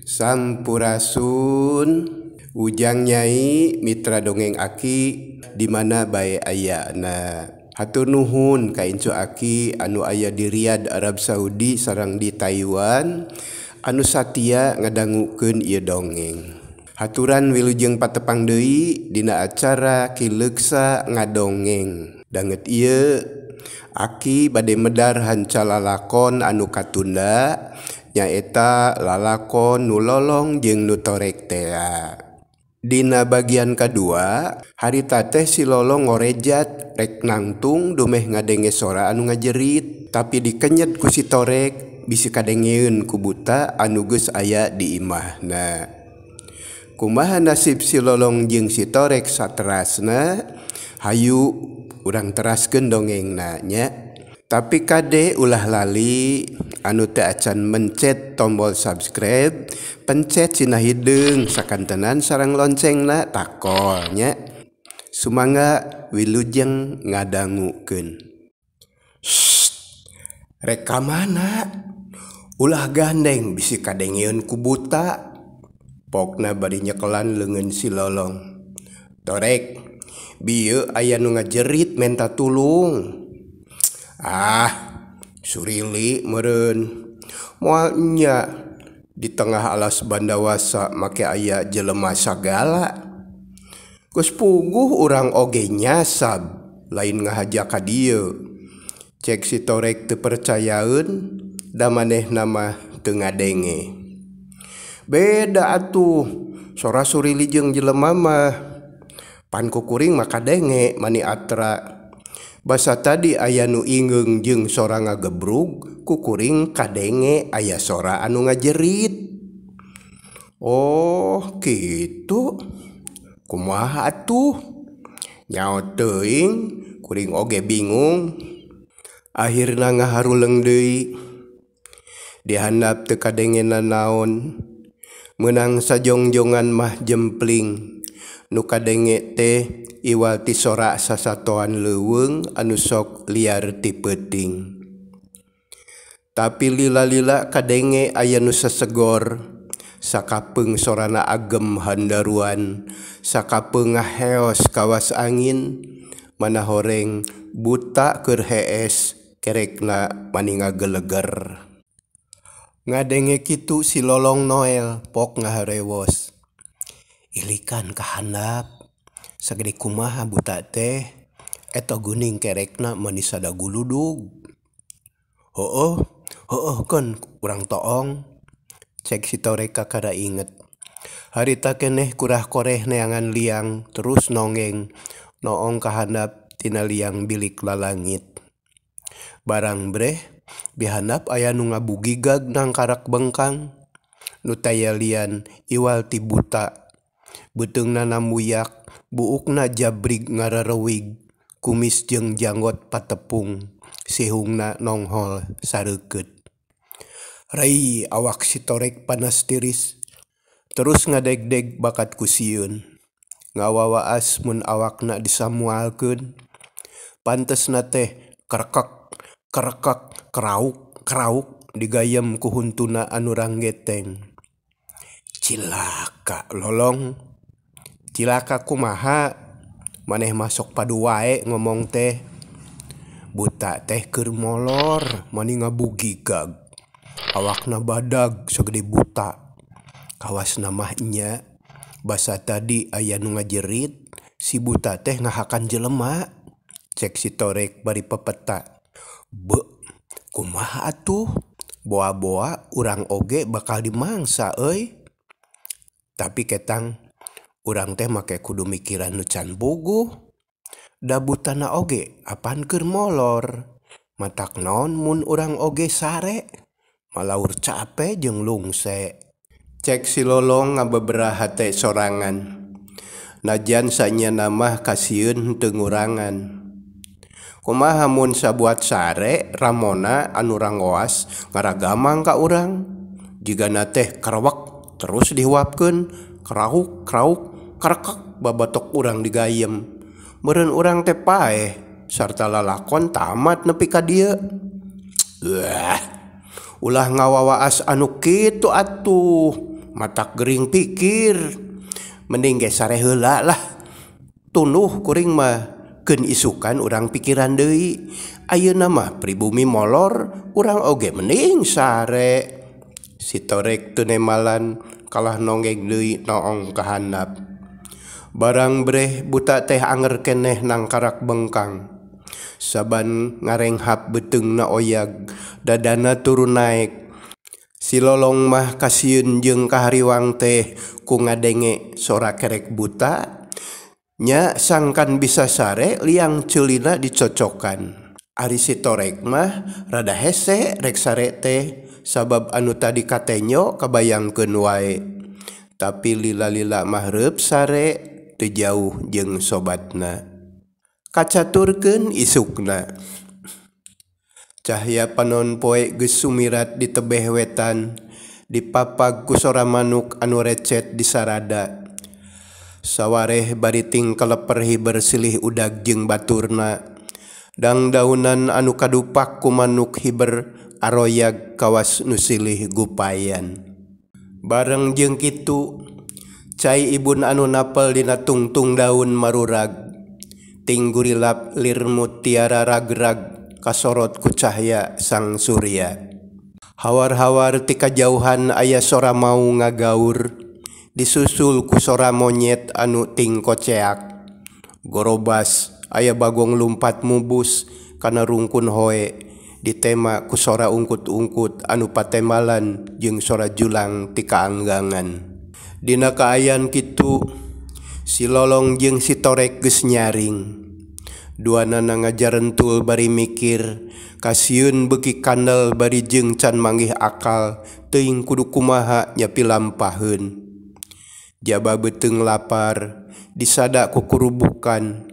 Sampurasun Ujang Nyai Mitra Dongeng Aki di mana bae ayana. Hatur nuhun ka Incu Aki anu aya di Riyadh Arab Saudi sareng di Taiwan anu satia ngadangukeun ieu dongeng. Haturan wilujeng patepang deui dina acara Kileuksa Ngadongeng. Danget ieu Aki bade medar hanca lalakon anu katunda nyaeta lalakon nu lolong jeung nu torek tea. Dina bagian kadua harita teh si lolong ngorejat rek nangtung dumeh ngadenge sora anu ngajerit tapi dikenyet ku si torek bisi kadengeun ku buta anu geus aya di imahna. Kumaha nasib si lolong jeung si torek saterasna? Hayu urang teraskeun dongengna nya. Tapi kade ulah lali anu teu acan mencet tombol subscribe, pencet cenah hideung sakantenan sareng loncengna takol nya. Sumangga wilujeng ngadangukeun. Rek ka mana? Ulah gandeng bisi kadengeun ku buta. Pokna bari nyekelan leungeun si lolong. Torek, bieu aya nu ngajerit menta tulung. Surili meureun moal nya di tengah alas bandawasa make aya jelema sagala. Geus puguh urang oge nyasab lain ngahaja ka dieu. Cek si torek teu percayaeun da manehna mah teu ngadenge. Beda atuh sora surili jeung jelema mah. Pan kukuring mah kadenge mani atra. Basa tadi aya nu ingeung jeung sora ngagebrug, kukuring kadenge aya sora anu ngajerit. Oh kitu. Kumaha atuh? Nyaho teuing, kuring oge bingung. Akhirna ngaharuleung deui. Di handap teu kadengena naon. Meunang sajongjongan mah jempling. Nu kadenge teh iwal ti sora sasatoan leuweung anu sok liar ti peuting. Tapi lila-lila kadenge aya nu sasegor. Sakapeung sorana agem handaruan, sakapeung ngaheos kawas angin, mana horeng buta keur hees kerekna mani ngageleger. Ngadenge kitu si lolong Noel pok ngaharewos. Ilikan ka handap. Sagede kumaha buta teh eta geuning kerekna mani sadaguludug. Heueuh keun urang toong. Cek si torek kakada inget. Harita keneh kurah koreh neangan liang terus nongeng noong ka handap tina liang bilik lalangit. Barang breh bihandap aya nu ngabugigag nang karak bengkang. Nu taya lian iwal ti buta. Beuteungna namuyak, buukna jabrig ngarerewig, kumis jeung janggot patepung, sihungna nonghol sareukeut. Rai awak si torek panas tiris, terus ngadegdeg bakat ku sieun. Ngawawaas mun awakna disamualkeun. Pantesna teh kerekek, kerauk digayem ku huntuna anu ranggeteng. Cilaka lolong. Cilaka kumaha? Maneh masok padu wae ngomong teh. Buta teh keur molor mani ngabugigag. Awakna badag sagede buta. Kawasna mah nya. Basa tadi aya nu ngajerit si buta teh ngahakan jelema. Cek si torek bari pepeta. Kumaha atuh? Boa-boa urang oge bakal dimangsa euy. Tapi ketang urang teh make kudu mikiran nu can bogoh. Da butana oge apaan keur molor. Matak naon mun urang oge sare. Malaur cape jeung lungse. Cek si lolong ngabeberaha teh sorangan. Najan sanyana mah kasieun teu ngurangan. Kumaha mun sabuat sare ramona anu rangoas ngaragamang ka urang. Jigana teh kerewek terus dihuapkeun krauk karekek babatok urang digayem. Meureun urang teh paeh sarta lalakon tamat nepi ka dieu. Ulah ngawawaas anu kitu atuh. matak gering pikir mending ge sare heula lah tunuh kuring mah keun isukan urang pikiran deui ayeuna mah pribumi molor urang oge mending sare. Si Torek teu nemalan kalah nonggeng deui noong ka handap. Barang breh buta teh anger keneh nang karak bengkang. Saban ngarenghap beteungna oyag dadana turun naik. Si Lolong mah kasieun jeung kahariwang teh ku ngadenge sora kerek buta nya sangkan bisa sare liang ceulina dicocokan. Ari si Torek mah rada hese rek sare teh sabab anu tadi katenyo kabayangkeun wae. Tapi lila-lila mah reup sare teu jauh jeung sobatna. Kacaturkeun isukna. Cahya panon poe geus sumirat di tebeh wetan, dipapag ku sora manuk anu recet di sarada. Sawareh bariting kaleper hiber silih udag jeung baturna. Dangdaunan anu kadupak ku manuk hiber aroyag kawas nu silih gupayan. Bareng jeung kitu cai ibun anu napel dina tungtung daun marurag. Ting gurilap lir mutiara ragrag kasorot ku cahya sang surya. Hawar-hawar ti kajauhan aya sora mau ngagaur disusul ku sora monyet anu ting koceak. Gorobas aya bagong lumpat mubus kana rungkun hoe ditema ku sora ungkut-ungkut anu patemalan jeung sora julang ti kaanggangan. Dina kaayan kitu si Lolong jeung si Torek geus nyaring. Duanana ngajarentul bari mikir kasieun beuki kandel bari jeung can manggih akal teuing kudu kumaha nya pilampaheun. Jaba beuteung lapar disada ku kurubukan.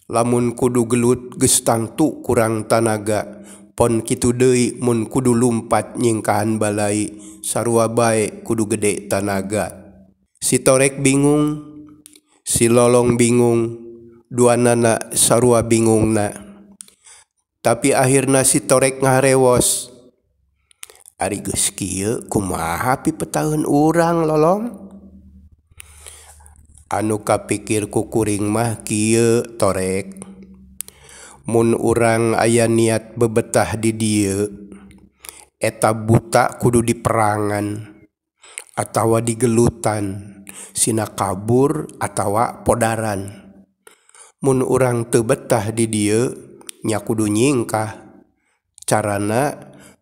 Lamun kudu gelut geus tangtu kurang tanaga. Pon kitu deui mun kudu lumpat nyingkahan balai sarua bae kudu gede tanaga. Si Torek bingung, si Lolong bingung, duanana sarua bingungna. Tapi akhirna si Torek ngaharewos. Ari geus kieu kumaha pipetaheun urang Lolong? Anu kapikir ku kuring mah kieu Torek. Mun urang aya niat bebetah di dieu eta buta kudu diperangan atawa digelutan sina kabur atawa podaran. Mun urang teu betah di dieu nya kudu nyingkah. Carana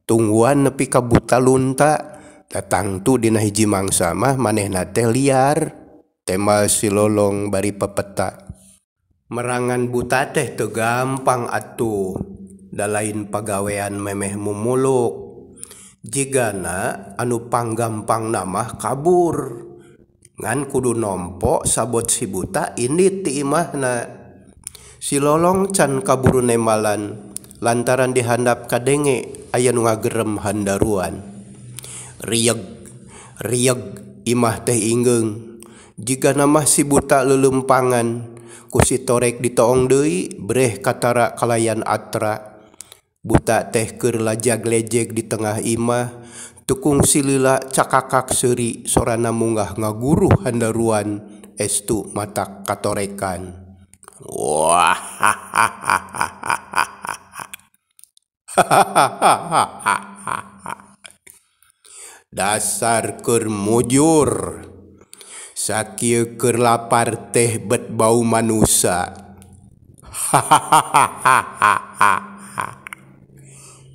tungguan nepi ka buta lunta datang tu dina hiji mangsa mah manehna teh liar. Tema si Lolong bari pepeta. Merangan buta teh teu gampang atuh. Da lain pagawean memeh mumuluk. Jigana anu panggampang mah kabur. Ngan kudu nompo sabot si buta indit ti imahna. Si Lolong can kaburu nemalan lantaran dihandap kadenge aya nu ngagerem handaruan. Rieg rieg imah teh ingeung. Jigana mah si buta leuleumpangan ku si Torek ditoong deui breh katara kalayan atra. Buta teh keur lajag-lejeg di tengah imah tukung silila cakakak seuri sorana munggah ngaguruh handaruan estu matak katorekan. Wah dasar keur mujur. Sakieu keur lapar teh bet bau manusa.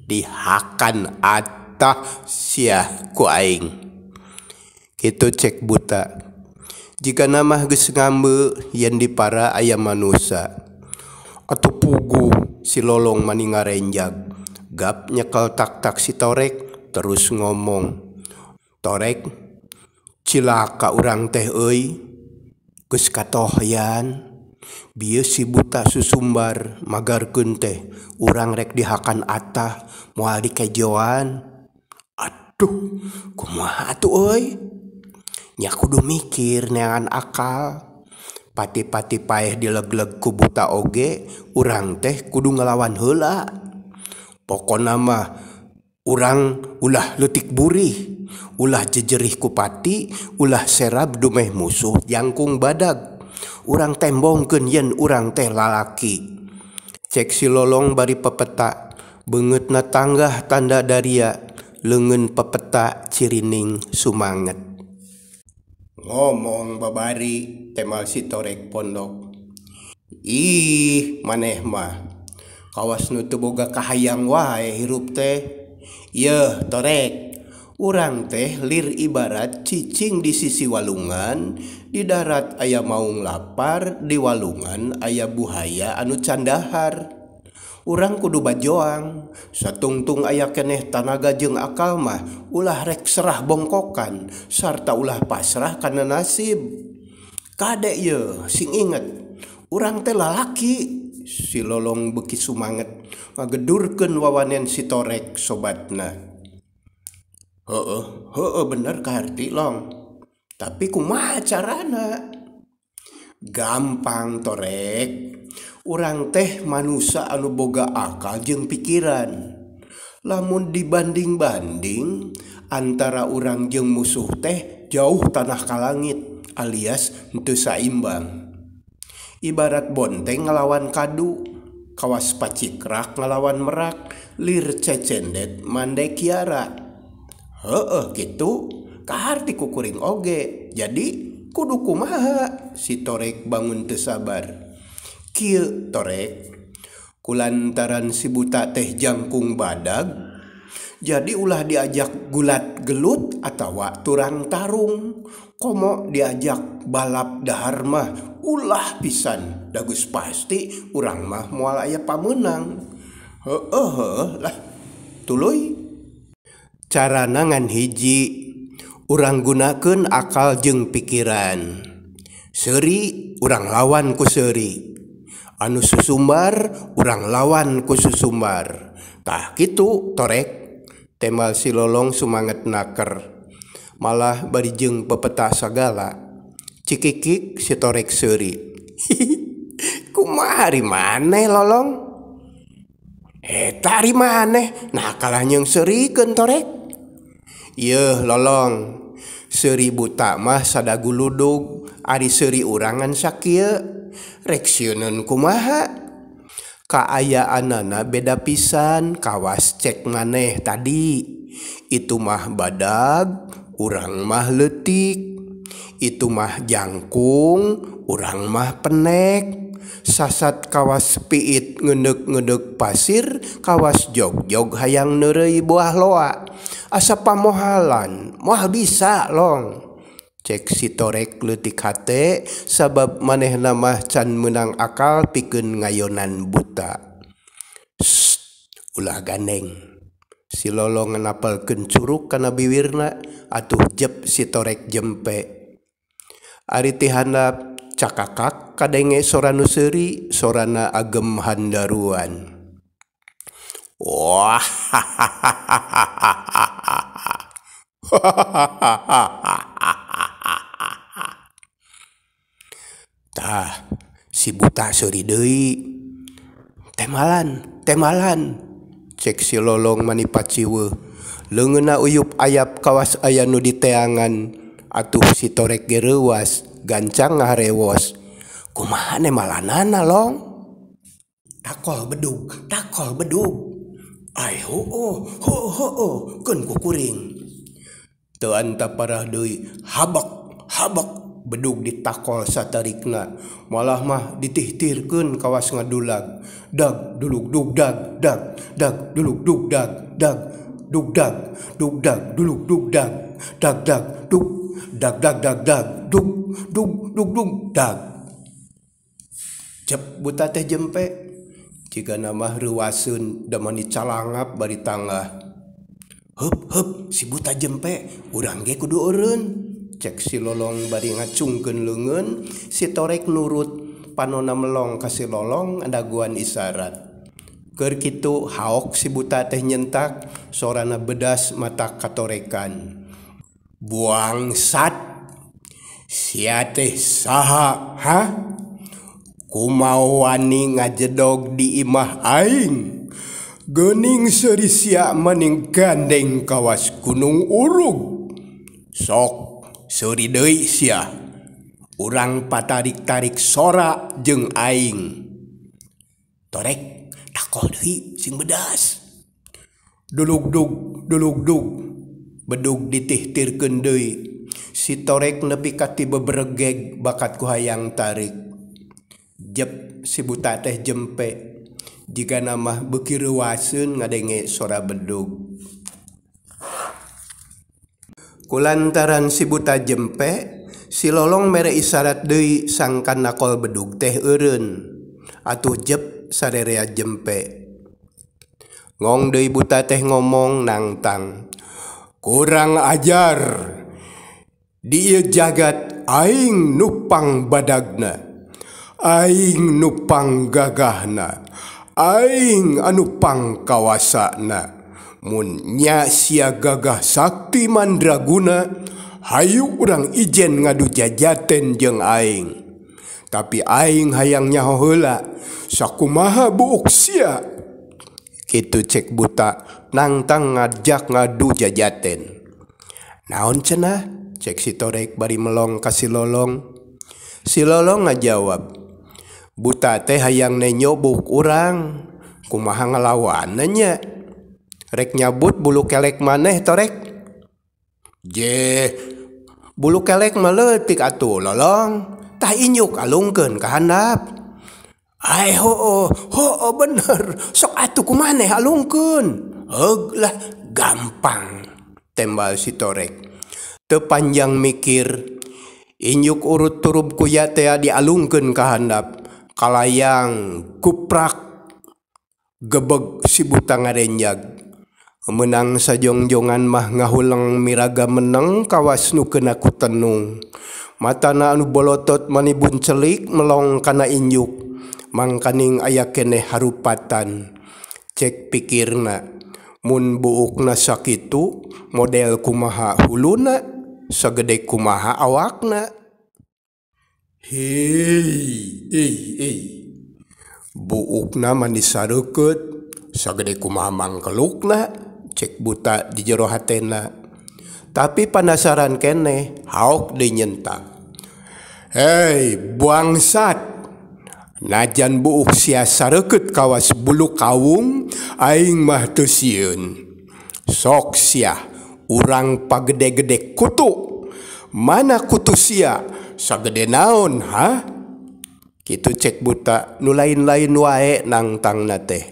Dihakan atah sia ku aing. Kitu cek buta. Jika nama geus ngambe yen dipara aya manusa. Atuh pugu si Lolong mani ngarenjag. Gap nyekel tak-tak si Torek terus ngomong. Torek, cilaka urang teh euy. Geus katohyan. Bieu si buta susumbar magarkeun teh urang rek dihakan atah moal dikejoan. Aduh, kumaha atuh euy? Nya kudu mikir neangan akal. Pati-pati paeh dileg-leg ku buta oge, urang teh kudu ngelawan heula. Pokona mah Urang ulah leutik burih, ulah jejerih kupati, ulah serab dumeh musuh jangkung badag. Urang tembongkeun yen urang teh lalaki. Cek si Lolong bari pepeta, beungeutna tanggah tanda daria, leungeun pepeta cirining sumanget. Ngomong babari temal si Torek pondok. Ih, maneh mah kawas nu teu boga kahayang wae hirup teh. Yeuh Torek, urang teh lir ibarat cicing di sisi walungan, di darat aya maung lapar, di walungan aya buhaya anu candahar. Urang kudu bajoang, satungtung aya keneh tanaga jeung akal mah ulah rek serah bongkokan sarta ulah pasrah kana nasib. Kade ye sing inget, urang teh lalaki. Si Lolong beuki sumanget ngagedurkeun wawanen si Torek sobatna. Heueuh bener kaharti Long. Tapi kumaha carana? Gampang Torek. Urang teh manusia anu boga akal jeung pikiran. Lamun dibanding-banding antara urang jeung musuh teh jauh tanah ka langit alias henteu saimbang. Ibarat bonteng ngelawan kadu, kawas pacikrak ngelawan merak, lir cecendet mandai kiara. Heueuh kitu kaharti kukuring oge. Jadi kudu kumaha? Si Torek bangun teu sabar. Kieu Torek, kulantaran si buta teh jangkung badag, jadi ulah diajak gulat gelut atawa turang tarung. Komo diajak balap dahar mah ulah pisan, dagus pasti urang mah moal aya pamenang. Heueuh lah tuluy. Carana ngan hiji, urang gunakeun akal jeung pikiran. Seuri urang lawan ku seuri, anu susumbar urang lawan ku susumbar. Tah kitu Torek, temal si Lolong sumanget naker. Malah bari jeung pepeta sagala. Cikikik si Torek seuri. Kumaha ari maneh Lolong? Eta ari maneh, nah kalah jeung seurikeun Torek. Yeuh Lolong, seuri buta mah sadaguludug, ari seuri urangan sakieu. Rek sieuneun kumaha? Kaayaanana beda pisan, kawas cek maneh tadi. Itu mah badag, urang mah leutik. Itu mah jangkung, urang mah penek. Sasat kawas piit ngeudeg-ngeudeg pasir, kawas jog-jog hayang neureuy buah loa. Asa pamohalan, moal bisa Long. Cek si Torek leutik hate, sabab manehna mah can meunang akal pikeun ngayonan buta. Ulah gandeng. Si Lolong nganapelkeun curug kana bibirna, atuh jep si Torek jempe. Ari ti handap cakakak kadenge sora nu seuri, sorana agem handaruan. Wah. Tah, si buta seuri deui. Temalan. Cek si Lolong manipat ciweuh. Leungeunna uyup ayap kawas aya nu diteangan. Atuh si Torek ge reuwas, gancang ngaharewos. Kumaha nemalanana Long? Takol bedug. Ai heueuh, keun kukuring. Teu anta parah deui, habak bedug ditakol satarikna. Malah mah ditihtirkeun kawas ngadulag. Dag dulug dugdag, dag dulug dugdag, dag dugdag dulug dugdag, dag dug dag dug dag. Cep buta teh jempe, jika nama reuwaseun da mani calangap bari tangah. Heup si buta jempe, urang ge kudu eureun. Cek si Lolong bari ngacungkeun leungeun, si Torek nurut, panonna melong ka si Lolong adaguan isyarat. Keur kitu haok si buta teh nyentak, sorana bedas mata katorekan. Buangsat, sia teh saha? Ha? Kumaha wani ngajedog di imah aing? Gening serisia maning gandeng kawas Gunung Urug. Sok seuri deui sia. Urang patarik-tarik sora jeung aing. Torek takol deui sing bedas. Dulug-dug, dulug-dug. Bedug ditihtirkeun deui. Si Torek nepi ka ti beberegeg bakat ku hayang tarik. Jep si buta teh jempe. Jika nama beuki reuaseun ngadenge sora bedug. Kulantaran si buta jempe, si Lolong mere isyarat deui sangkan nakol bedug teh eureun. Atuh jep sarerea jempe. Ngong deui buta teh ngomong nangtang. Kurang ajar. Di ieu jagat aing nupang badagna. Aing nupang gagahna. Aing anu pangkawasana. Mun nya sia gagah sakti mandraguna, hayu urang ijen ngadu jajaten jeung aing. Tapi aing hayang nyaho heula sakumaha buuk sia. Kitu cek buta nangtang ngajak ngadu jajaten. Naon cenah? Cek si Torek bari melong ka si Lolong. Si Lolong ngajawab, buta teh hayang nenyobuk urang, kumaha ngalawanna nya? Rek nyabut bulu kelek maneh Torek? Je, bulu kelek mah leutik atuh Lolong. Tah inyuk alungkeun ka handap. Ai hoo bener. Sok atuh kumaneh alungkeun. Heug lah gampang. Tembal si Torek. Teu panjang mikir. Inyuk urut turub kuya teh dialungkeun ka handap. Kalayang kuprak gebeg si buta ngarenjag. Menang sajongjongan mah ngahulang miraga meneng kawas nu keuna ku tenung. Matana anu bolotot manibun celik melong kana inyuk. Mangkaning aya keneh harupatan. Cek pikirna. Mun buukna sakitu model kumaha huluna sagede kumaha awakna. Hei. Buukna manis sareukeut sagede kumaha mangkelukna. Cek buta di jero hatena. Tapi penasaran keneh haok deui nyentak. Hei bangsat. Najan buuk sia sareukeut kawas bulu kawung aing mah teu sieun. Sok sia urang pagede-gede kutu. Mana kutu sia? Sagede naon ha? Kitu cek buta nu lain-lain wae nangtangna teh.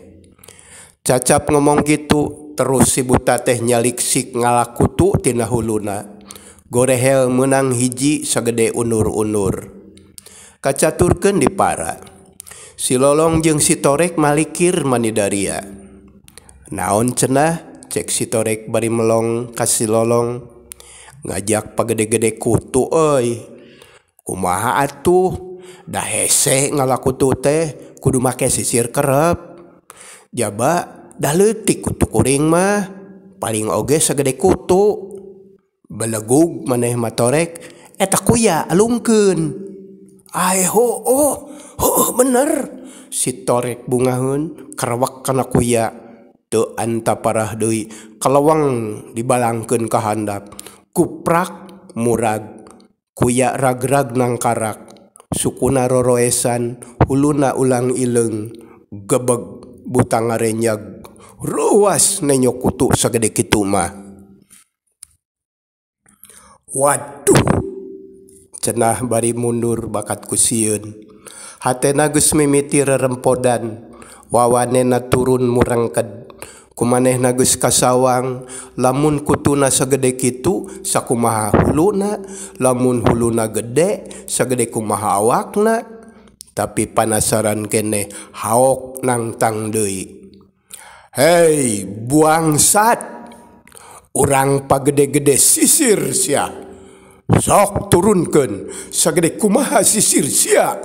Cacap ngomong gitu terus si buta teh nyaliksik ngalakutu tina huluna. Gorehel menang hiji sagede unur-unur. Kacaturkeun di para. Si Lolong jeung si Torek malikir manidaria. Naon cenah? Cek si Torek bari melong ka si Lolong. Ngajak pagede-gede kutu euy. Kumaha atuh? Da hese ngalakutu teh kudu make sisir kerep. Jaba dah leutik kutu kuring mah. Paling oge sagede kutu. Belegug maneh mah Torek. Eta kuya alungkeun. Ai bener. Si Torek bungaheun karawak kana kuya. Teu anta parah deui. Kalawang dibalangkeun ka handap. Kuprak murag. Kuya rag-rag nang karak. Sukuna roroesan. Huluna ulang ileung. Gebeg buta ngarenyag. Ruas nenyok kutu sagede kitu mah. Waduh. Cenah bari mundur bakat kusieun. Hatena geus mimiti rerempodan. Wawanena turun murengked. Kumanehna geus kasawang. Lamun kutuna sagede kitu sakumaha huluna. Lamun huluna gede sagede kumaha awakna. Tapi panasaran keneh haok nangtang deui. Hei bangsat. Urang pagede-gede sisir sia. Sok turunkeun sagede kumaha sisir sia.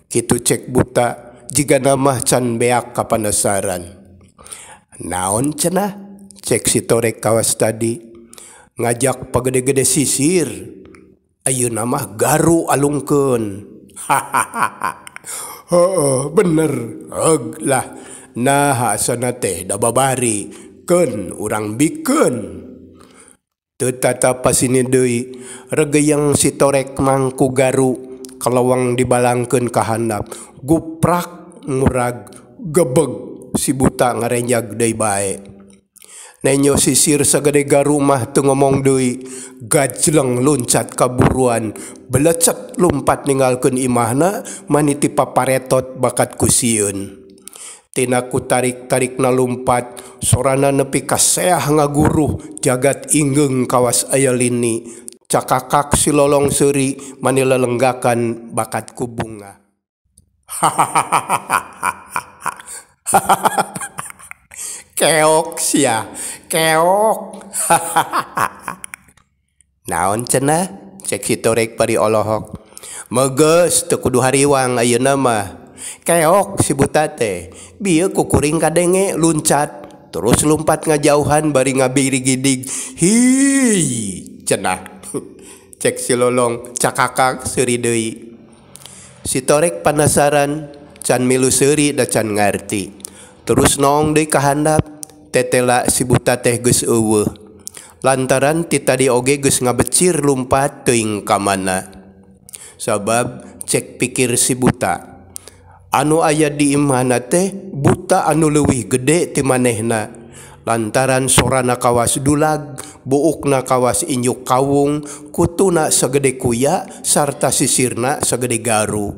Kitu cek buta jiga nama can beak kapanasaran. Naon cenah? Cek si Torek kawas tadi. Ngajak pagede-gede sisir. Ayeuna mah garu alungkeun. Hahaha. Bener. Heug lah. Nah asana teh da babari ken urang biken. Tetata pasini deui regeyang si torek mangku garu kalawang dibalangkeun ka handap. Guprak murag gebeg si buta ngarenjag deui bae. Nenyo sisir sagede garu mah teu ngomong deui, gajleng loncat kaburuan, belecet lompat ninggalkeun imahna maniti paparetot bakat kusieun. Tina ku tarik-tarikna lompat, sorana nepi ka seah ngaguruh jagat ingeung kawas aya lini. Cakakak si lolong seuri manilelenggakan bakat ku bunga. Keok sia, keok. Naon cenah? Cek si torek pari olohok. Meges teu kudu hariwang ayeuna mah. Keok si buta teh. Bieu ku kuring kadenge luncat. Terus lompat ngajauhan bari ngabiri gidig. Hi cenah. Cek si lolong cakakak seuri deui. Si torek penasaran, can milu seuri da can ngarti. Terus nong deui ka handap, tetela si buta teh geus eueuh. Lantaran ti tadi oge geus ngabecir lompat teuing ka mana. Sabab cek pikir si buta, anu aya di imahna teh buta anu leuwih gede ti manehna. Lantaran sorana kawas dulag, buukna kawas injuk kawung, kutuna sagede kuya sarta sisirna sagede garu.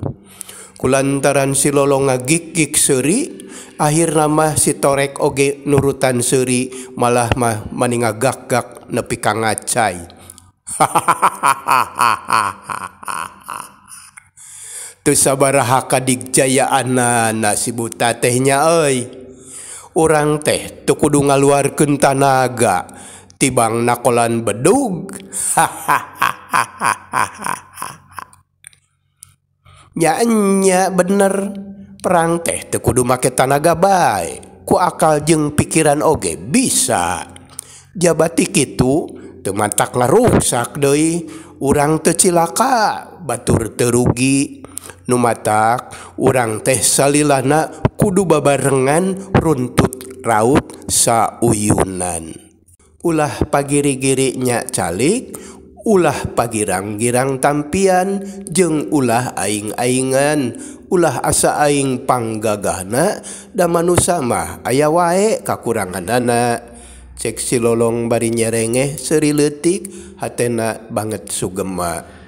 Kulantaran si lolong ngagik-gik seuri, akhirna mah si torek oge nurutan seuri, malah mah maningagak-gak nepi ka ngacai. Teu sabaraha kadigjayaanna si buta tehnya euy. Urang teh teu kudu ngaluarkeun tanaga tibang nakolan bedug. Nya bener, perang teh teu kudu make tanaga bae, ku akal jeung pikiran oge bisa. Jabati kitu teu mantakna rusak deui, urang teu cilaka, batur teu rugi. Nu matak urang teh salilahna kudu babarengan runtut raut sauyunan. Ulah pagiri-giri nya calik, ulah pagirang-girang tampian, jeung ulah aing-aingan, ulah asa aing panggagahna, da manusia mah aya wae kakuranganana. Cek si lolong bari nyerengeh seuri leutik, hatena banget sugema.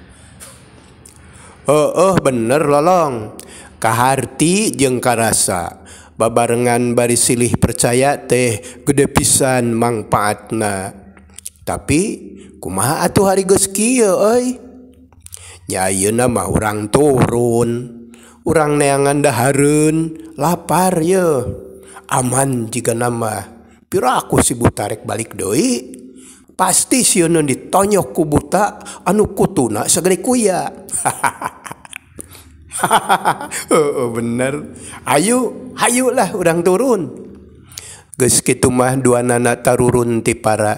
Bener lolong, kaharti jeung karasa, babarengan bari silih percaya teh gede pisan mangpaatna. Tapi kumaha atuh hari geus kieu euy? Nya ayeuna mah urang turun, urang neangan dahareun, lapar ye. Aman jiga nama piraku si buta rek balik deui. Pasti sieuna ditonyok ku buta anu kutuna sagede kuya. Bener. Hayu lah urang turun. Geus kitu mah duanana tarurun ti para.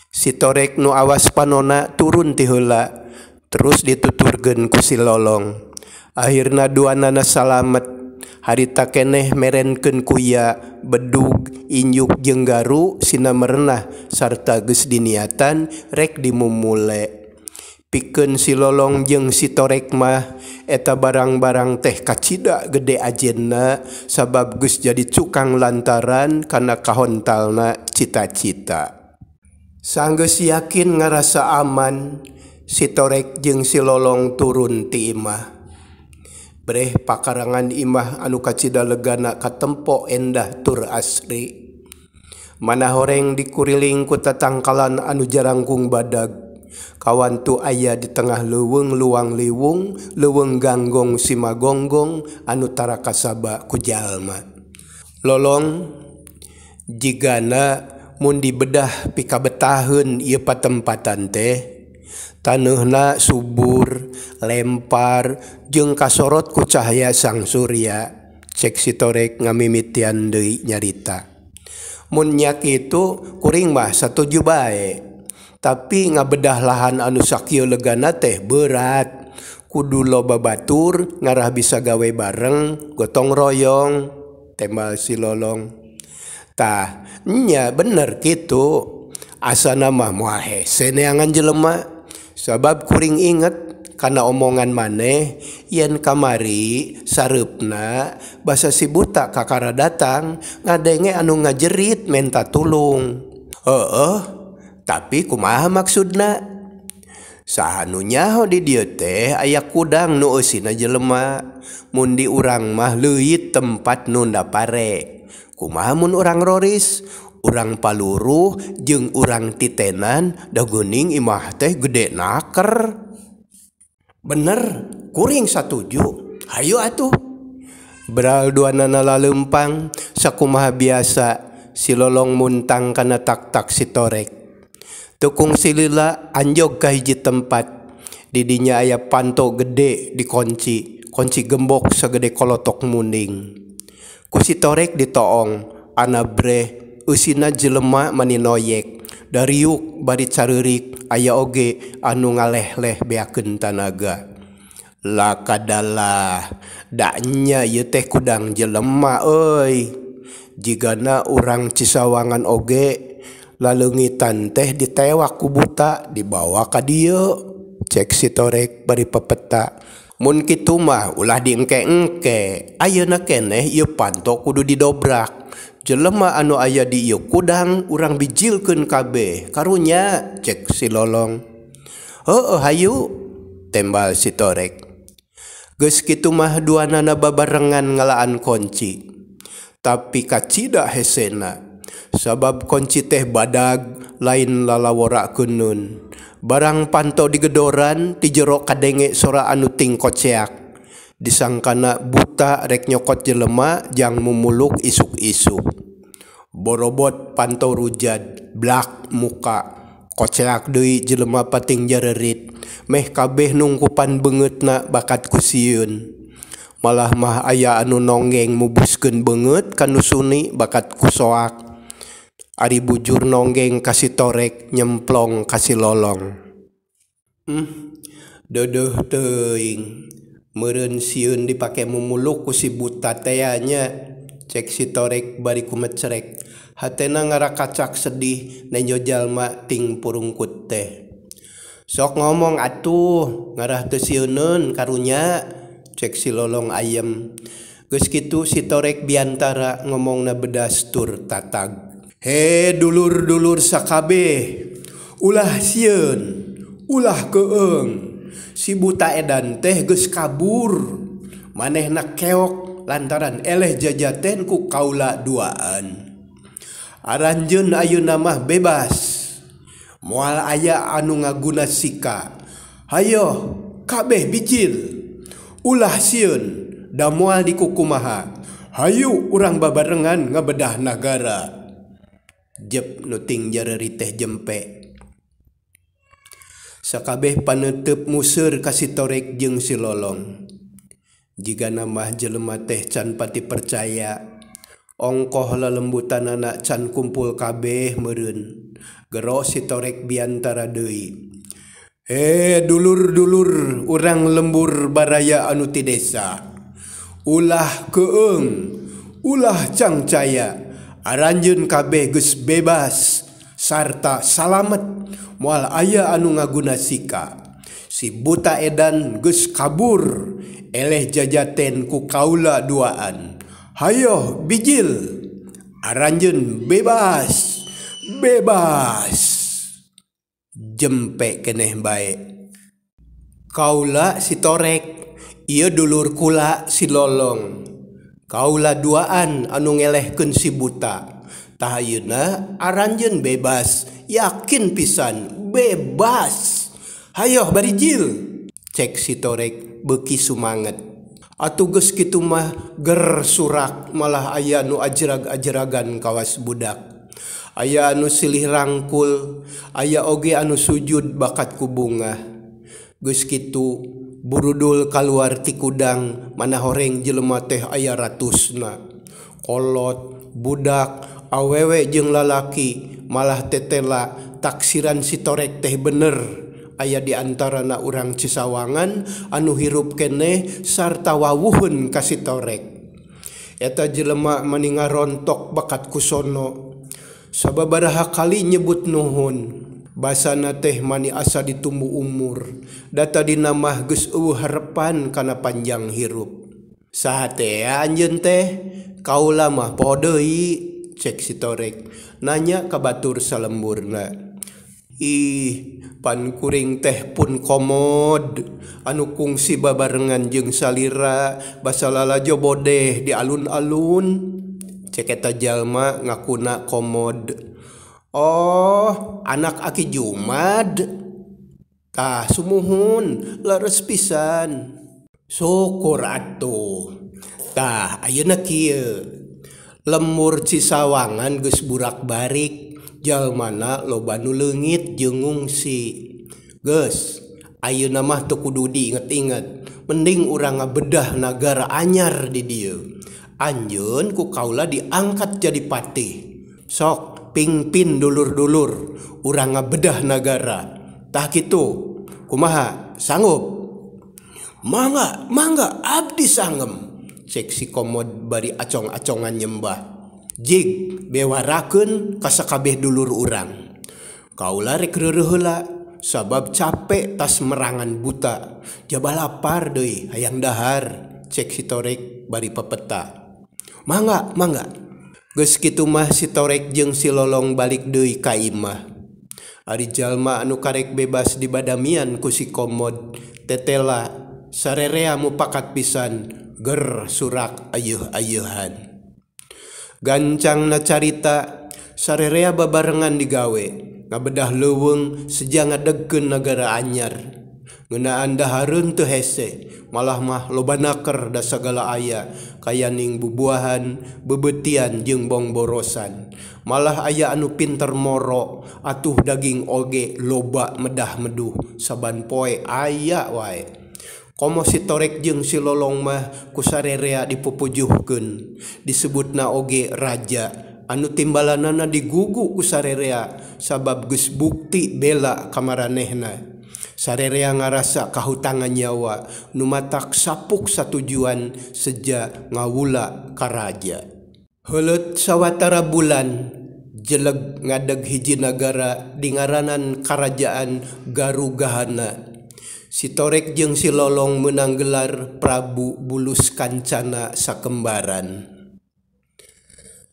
Si torek nu awas panona turun ti heula, terus dituturkeun ku si lolong. Akhirna duanana salamet. Harita keneh merenkeun kuya, bedug, injuk jeung garu sina merenah sarta geus diniatan rek dimumule. Pikeun si lolong jeung si torek mah eta barang-barang teh kacida gede ajenna sabab geus jadi cukang lantaran kana kahontalna cita-cita. Sanggeus yakin ngarasa aman, si torek jeung si lolong turun ti imah. Breh pakarangan imah anu kacida legana katempo endah tur asri. Mana horeng dikuriling ku tatangkalan anu jarangkung badag. Kawan tu aya di tengah leuweung luang liwung, leuweung ganggong simagonggong anu tara kasaba ku jalma. Lolong jigana mun dibedah pikabetaheun ieu patempatan teh, taneuhna subur, lempar, jeung kasorot ku cahaya sang surya. Cek si torek ngamimitian deui nyarita. Mun nya kitu kuring mah satuju bae. Tapi ngabedah lahan anu sakieu legana teh berat. Kudu loba batur ngarah bisa gawe bareng, gotong royong. tembal si Lolong. Tah, nya bener gitu. Asana mah moal hese neangan jelema. Sabab kuring inget karena omongan maneh yen kamari sareupna basa si buta kakara datang ngadenge anu ngajerit menta tulung. Tapi kumaha maksudna? Sahanunya di dieu teh aya kudang nu eusina jelema. Mun di urang mah leuwih tempat nu pare. Kumaha mun urang roris? Urang paluruh jeung urang titenan da geuning imah teh gede naker. Bener, kuring satuju. Hayu atuh. Beral duanana laleumpang sakumaha biasa si Lolong muntang kana tak-tak si Torek. Tukung si Lila anjog ka hiji tempat. Di dinya aya panto gede dikunci. Kunci gembok sagede kolotok munding. Ku si Torek ditoong, anabre eusina jelema maninoyek. Dariuk bari careurik aya oge anu ngaleh-leh beakeun tanaga. Lakadalah, daknya ieu teh kudang jelema euy. Jigana urang Cisawangan oge laleungitan teh ditewak ku buta dibawa ka dieu. Cek si Torek bari pepeta. Mun kitu mah ulah diengke-engke. Ayeuna keneh ieu panto kudu didobrak. Jelema anu aya di ieu kudang urang bijilkeun kabeh. Karunya, cek si Lolong. Hayu, tembal si Torek. Geus kitu mah duanana babarengan ngalaan kunci. Tapi kacida hesena. Sabab kunci teh badag lain lalawora keunun. Barang panto digedoran ti jero kadenge sora anu ting koceak. Disangkana buta rek nyokot jelema jang mumuluk isuk-isuk. Borobot panto rujad, blak muka. Koceak deui jelema pating jarerit. Meh kabeh nungkupan beungeutna bakat kusieun. Malah mah aya anu nonggeng mubuskeun beungeut kanu suni bakat kusoak. Ari bujur nonggeng ka si Torek nyemplong ka si Lolong. Deudeung teuing. Meureun sieun dipake mumuluk ku si buta teh nya. Cek si Torek bari kumecrek. Hatena ngarakacak sedih nenyo jalma ting purungkut teh. Sok ngomong atuh, ngarah teu sieuneun karunya. Cek si Lolong ayem. Geus kitu si Torek biantara ngomongna bedas tur tatag. He dulur-dulur sakabeh, ulah sieun, ulah keung. Si buta edan teh geus kabur. Manehna keok lantaran eleh jajaten ku kaula duaan. Aranjeun ayeuna mah bebas. Moal aya anu ngaguna sika. Hayo kabeh bicil. Ulah sieun da moal dikukumaha. Hayu urang babarengan ngabedah nagara. Jep nuting jareri teh jempe. Sakabeh paneuteub museur ka si Torek jeung si Lolong. Jigana mah jelema teh can pati percaya. Ongkoh lalembutanana can kumpul kabeh meureun. Gero si Torek biantara deui. Dulur-dulur urang lembur baraya anu ti desa. Ulah keung, ulah cangcaya. Aranjeun kabeh geus bebas sarta salamet moal aya anu ngaguna sika. Si buta edan geus kabur eleh jajaten ku kaula duaan. Hayo bijil. Aranjeun bebas. Bebas. Jempe keneh bae. Kaula si Torek, ieu dulur kula si Lolong. Kaula duaan anu ngelehkeun si buta. Tah ayeuna aranjeun bebas, yakin pisan bebas. Hayo barijil. Cek si Torek beuki sumanget. Atuh geus kitu mah ger surak malah aya nu ajrag-ajragan kawas budak. Aya anu silih rangkul, aya oge anu sujud bakat ku bunga. Geus kitu burudul kaluar ti kudang mana horeng jelema teh aya ratusna. Kolot, budak, awewe jeung lalaki malah tetela taksiran si Torek teh bener. Aya di antarana urang Cisawangan anu hirup keneh sarta wawuhun ka si Torek. Eta jelema maninga rontok bakat kusono. Sababaraha kali nyebut nuhun. Basana teh mani asa ditumbu umur. Data dinamah geus eueuh harepan kana panjang hirup. Saha teh anjeun teh? Kaula mah poho deui, cek si Torek. Nanya ka batur salemburna. Ih, pan kuring teh pun komod. Anu kungsi babarengan jeung salira basalala jobodeh di alun-alun. Cek eta jalma ngakuna komod. Oh, anak Aki Jumad. Tah sumuhun, leres pisan. Syukur atuh. Tah ayeuna kieu. Lemur Cisawangan geus burak-barik. Jalmana loba nu leungit jeung ngungsi. Geus, ayeuna mah teu kudu diinget-inget. Mending urang ngabedah nagara anyar di dieu. Anjeun ku kaula diangkat jadi patih. Sok pingpin dulur-dulur urang ngabedah nagara. Tah kitu, kumaha? Sanggup? Mangga abdi sanggem. Cek si komod bari acong-acongan nyembah. Jig bewarakeun ka sakabeh dulur urang. Kaula rek reureuh heula sabab capek tas merangan buta. Jaba lapar deui hayang dahar. Cek si Torek bari pepeta. Mangga. Geus kitu mah si Torek jeung si Lolong balik deui ka imah. Ari jalma anu karek bebas dibadamian ku si komod tetela sarerea mupakat pisan ger surak ayeuh-ayeuhan. Gancangna carita sarerea babarengan digawe ngabedah leuweung seja ngadegkeun nagara anyar. Ngeunaan dahareun teu hese, malah mah loba naker da sagala aya kayaning bubuahan, bebetian jeung bongborosan. Malah aya anu pinter moro, atuh daging oge loba medah meduh saban poe aya wae. Komo si Torek jeung si Lolong mah ku sarerea dipupujuhkeun. Disebutna oge raja. Anu timbalanana digugu ku sarerea sabab geus bukti bela ka maranehna. Sarerea ngarasa kahutangan nyawa nu matak sapuk satujuan seja ngawula ka raja. Heuleut sawatara bulan jeleg ngadeg hiji nagara di ngaranan Karajaan Garugahana. Si Torek jeung si Lolong meunang gelar Prabu Bulus Kancana sakembaran.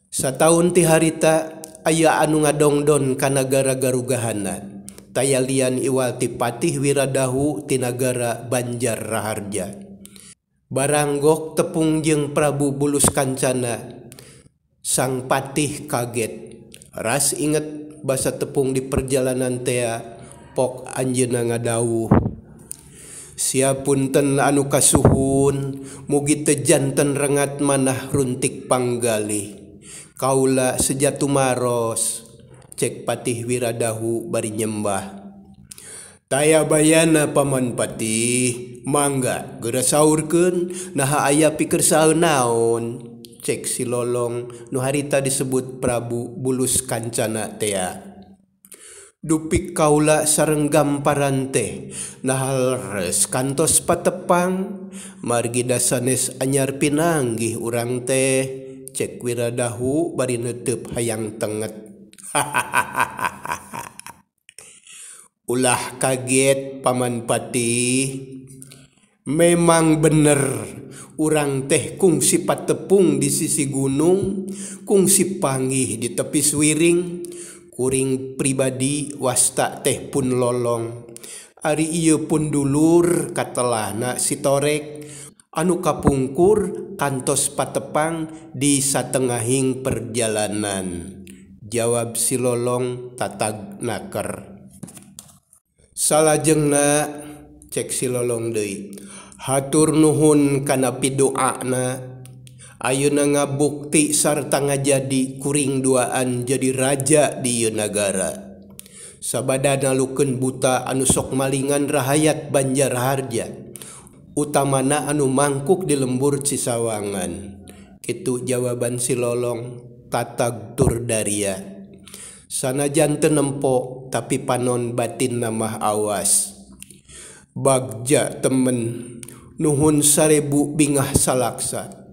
Sataun ti harita aya anu ngadongdon ka nagara Garugahana. Tayalian iwal ti Patih Wiradahu ti nagara Banjar Raharja. Baranggok tepung jeung Prabu Bulus Kancana. Sang Patih kaget. Ras inget basa tepung di perjalanan tea pok anjeunna ngadawuh. Siapunten anu kasuhun, mugi teu janten rengat manah runtik panggalih. Kaula sejatu maros, cek Patih Wiradahu bari nyembah. Taya bayana Paman Patih, mangga geura saurkeun naha aya pikeun saeun naon. Cek si Lolong nu harita disebut Prabu Bulus Kancana tea. Dupik kaula sareng gamparan teh nahal res kantos patepang margi dasanes anyar pinanggih urang teh. Cek Wiradahu bari neuteub hayang tenget. Ulah kaget Paman Patih. Memang bener urang teh kungsi patepung di sisi gunung, kungsi panggih di tepi suwiring. Kuring pribadi wasta teh pun Lolong. Ari ieu pun dulur katelahna si Torek anu kapungkur kantos patepang di satengahing perjalanan. Jawab si Lolong tatag naker. Salajengna cek si Lolong deui. Hatur nuhun kana pidoana. Ayeuna ngabukti sarta ngajadi kuring duaan jadi raja di ieu nagara. Sabada nalukeun buta anu sok malingan rahayat Banjar Harja. Utamana anu mangkuk di lembur Cisawangan. Kitu jawaban si Lolong tatag tur daria. Sanajan teu nempo tapi panon batin namah awas. Bagja temen nuhun 1000 bingah salaksa.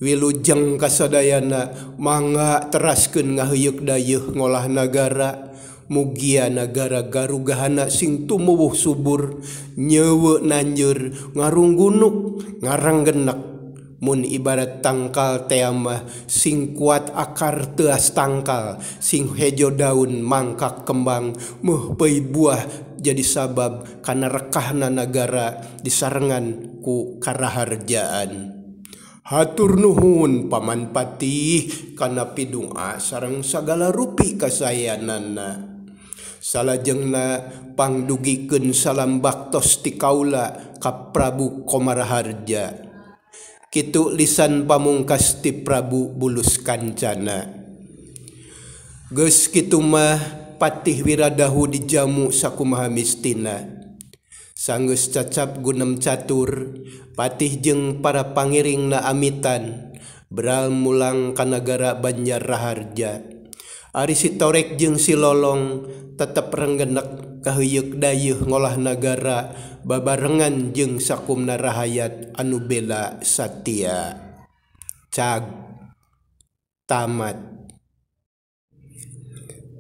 Wilujeng kasadayana mangga teraskeun ngaheuyeuk dayeuh ngolah nagara. Mugia nagara garugahana sing tumuwuh subur, nyewe nanjeur, ngarunggunuk, ngaranggenek. Mun ibarat tangkal teamah sing kuat akar teas tangkal, sing hejo daun mangkak kembang, muh pei buah jadi sabab kana rekahna nagara disarengan ku karaharjaan. Hatur nuhun Paman Patih kana pidunga sareng sagala rupi kasayanana. Salajengna pangdugikeun salam baktos ti kaula ka Prabu Komaraharja. Kitu lisan pamungkas ti Prabu Bulus Kancana. Geus kitu mah Patih Wiradahu dijamu sakumaha mistina. Sanggeus cacap gunem catur, Patih jeung para pangiringna amitan beral mulang ka nagara Banjar Raharja. Ari si Torek jeung si Lolong tetep renggenek kaheuyeuk dayeuh ngolah nagara babarengan jeung sakumna rahayat anu bela satia. Cag tamat.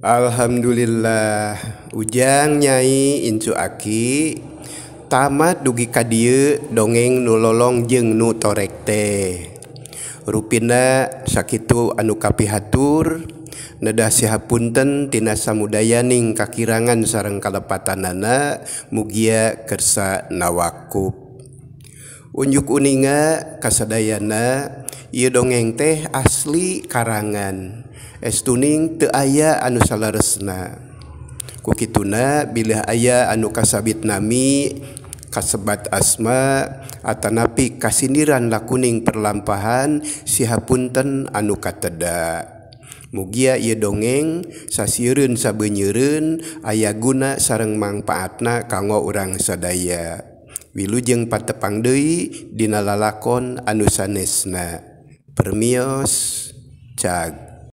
Alhamdulillah, ujang Nyai Incu Aki tamat dugi ka dieu dongeng nu Lolong jeung nu Torek teh. Rupina sakitu anu kapihatur. Nedah sihapunten tina samudayaning kakirangan sareng kalepatanana mugia kersa nawakuf. Unjuk uninga kasadayana ieu dongeng teh asli karangan. Estuning teu aya anu salaresna. Ku kituna bilih aya anu kasabit nami kasebat asma atanapi kasindiran lakuning perlampahan sihapunten anu kateda. Mugia ieu dongeng sasieun sabeunyeun aya guna sareng mangpaatna kanggo urang sadaya. Wilujeng patepang deui dina lalakon anu sanesna. Permios cag.